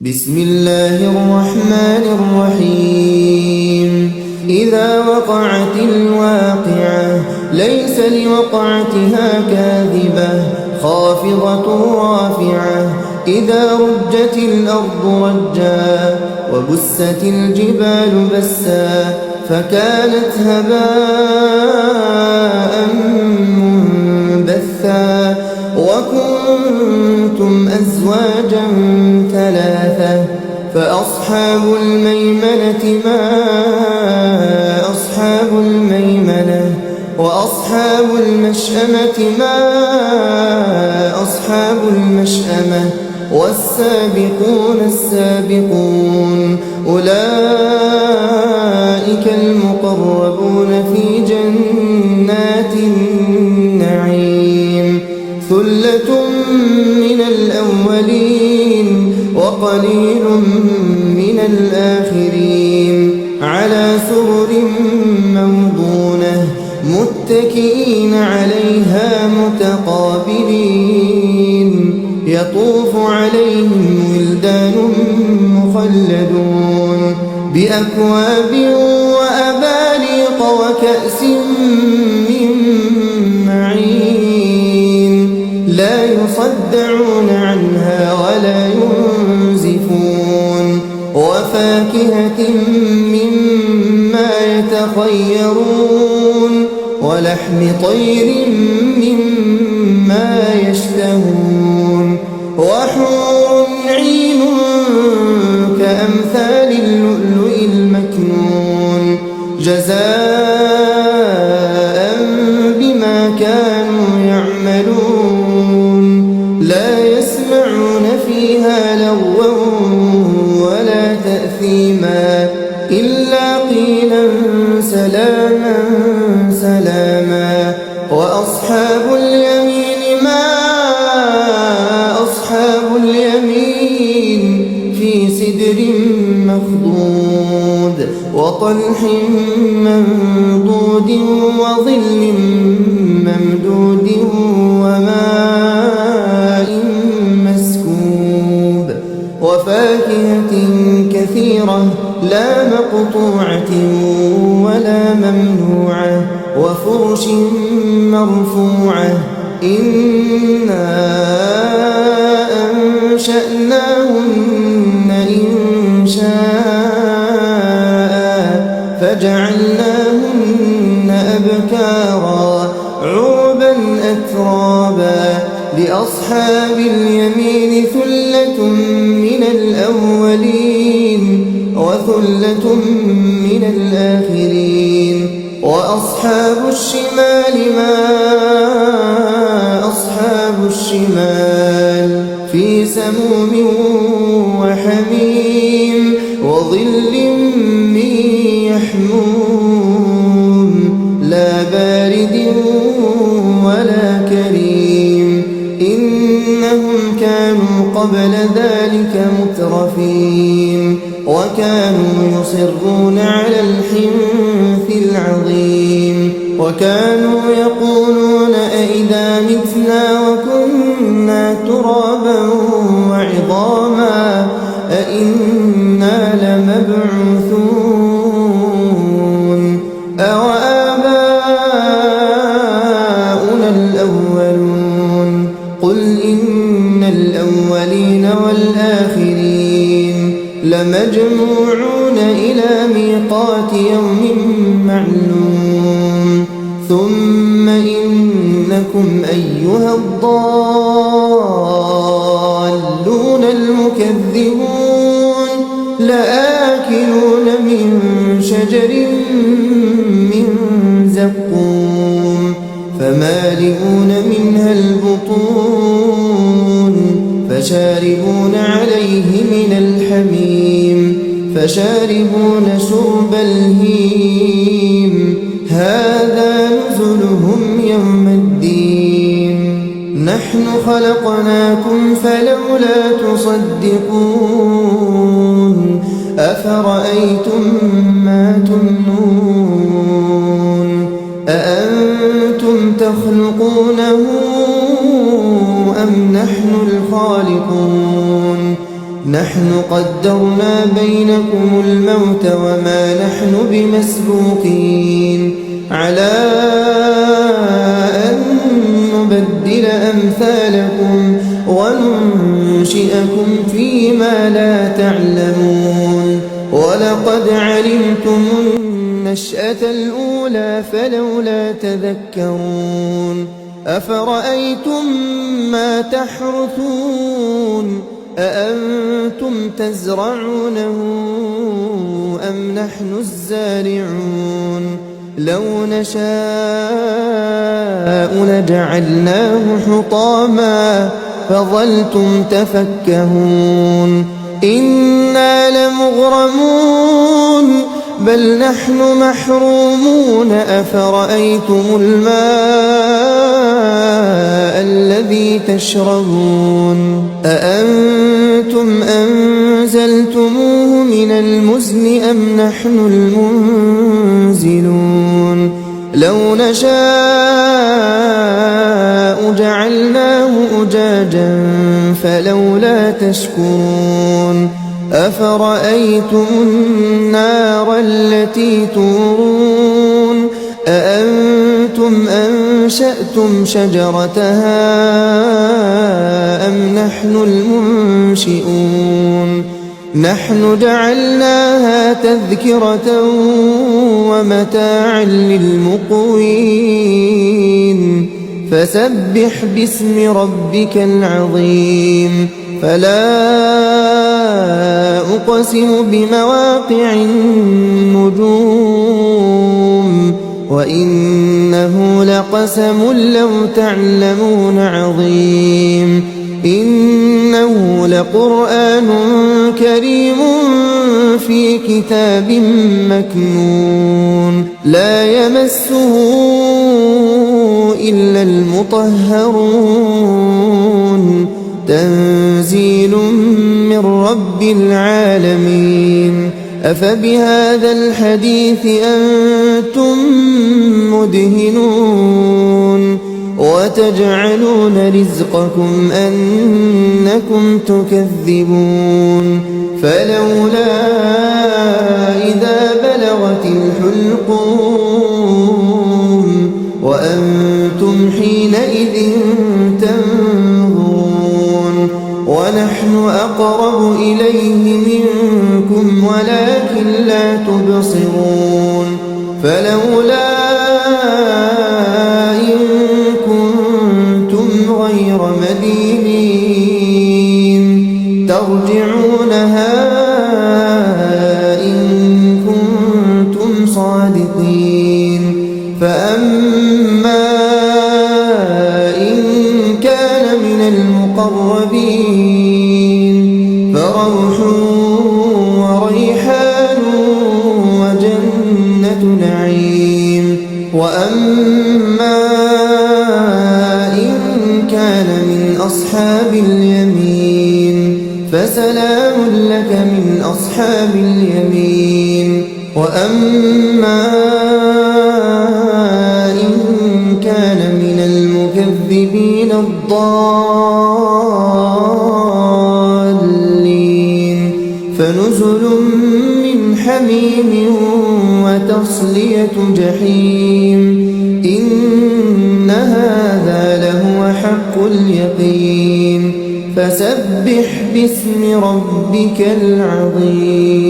بسم الله الرحمن الرحيم إذا وقعت الواقعة ليس لوقعتها كاذبة خافضة رافعة إذا رجت الأرض رجا وبست الجبال بسا فكانت هباء منبثا وكنتم أزواجا ثلاثة فأصحاب الميمنة ما أصحاب الميمنة وأصحاب المشأمة ما أصحاب المشأمة والسابقون السابقون أولئك المقربون في جنات النعيم ثلة من الأولين وقليل من الآخرين على سرر موضونة متكئين عليها متقابلين يطوف عليهم ولدان مخلدون بأكواب وأباريق وكأس من معين لا يصدعون عنها ولا ينزفون وفاكهة مما يتخيرون ولحم طير مما يشتهون وحور عين كأمثال اللؤلؤ المكنون جزاء بما كانوا يعملون لا يسمعون فيها لغوا ولا تأثيما إلا قيلا سلاما سلاما وأصحاب اليمين ما أصحاب اليمين في سدر مخضود وطلح منضود وظل ممدود وماء مسكوب وفاكهة كثيرة لا مقطوعة ولا ممنوعة وفرش مرفوعة إنا أنشأناهن إنشاء فجعلناهن أبكارا عربا أترابا لأصحاب اليمين ثلة من الأولين وثلة من الآخرين وأصحاب الشمال ما أصحاب الشمال في سموم وحميم وظل من يحموم لا بارد ولا كريم إنهم كانوا قبل ذلك مترفين وكانوا يصرون على الحنث العظيم وكانوا يقولون أئذا متنا وكنا ترابا وعظاما أئنا لمبعوثون أوآباؤنا الأولون قل إن الأولين والآخرين لمجموعون إلى ميقات يوم معلوم ثم إنكم أيها الضالون المكذبون لآكلون من شجر من زقوم فمالئون منها البطون فشاربون عليه من الحميم فشاربون شرب الهيم هذا نزلهم يوم الدين نحن خلقناكم فلولا تصدقون أفرأيتم ما تمنون أأنتم تخلقونه أم نحن الخالقون نحن قدرنا بينكم الموت وما نحن بمسبوقين على أن نبدل أمثالكم وننشئكم فيما لا تعلمون ولقد علمتم النشأة الأولى فلولا تذكرون أفرأيتم ما تحرثون أأنتم تزرعونه أم نحن الزارعون لو نشاء لجعلناه حطاما فظلتم تفكهون إنا لمغرمون بل نحن محرومون أفرأيتم الماء الذي تشربون أأنتم أنزلتموه من المزن أم نحن المنزلون لو نشاء جعلناه أجاجا فلولا تشكرون أفرأيتم النار التي تورون أأنتم أنشأتم شجرتها أم نحن المنشئون نحن جعلناها تذكرة ومتاعا للمقوين فسبح باسم ربك العظيم فلا أقسم بمواقع النجوم وإنه لقسم لو تعلمون عظيم إنه لقرآن كريم في كتاب مكنون لا يمسه إلا المطهرون تنزيل من رب العالمين أفبهذا الحديث أنتم مدهنون وتجعلون رزقكم أنكم تكذبون فلولا إذا بلغت الحلقوم وأنتم حينئذ تنظرون ونحن أقرب إليه منكم ولكن لا تبصرون فلولا إن كنتم غير مدينين ترجعونها إن كنتم صادقين فأما إن كان من المقربين فروح وريحان وجنة نعيم وأما إن كان من أصحاب اليمين فسلام لك من أصحاب اليمين وأما إن كان من المكذبين الضالين فنزل من حميم وتصلية جحيم إن هذا لهو حق اليقين فسبح باسم ربك العظيم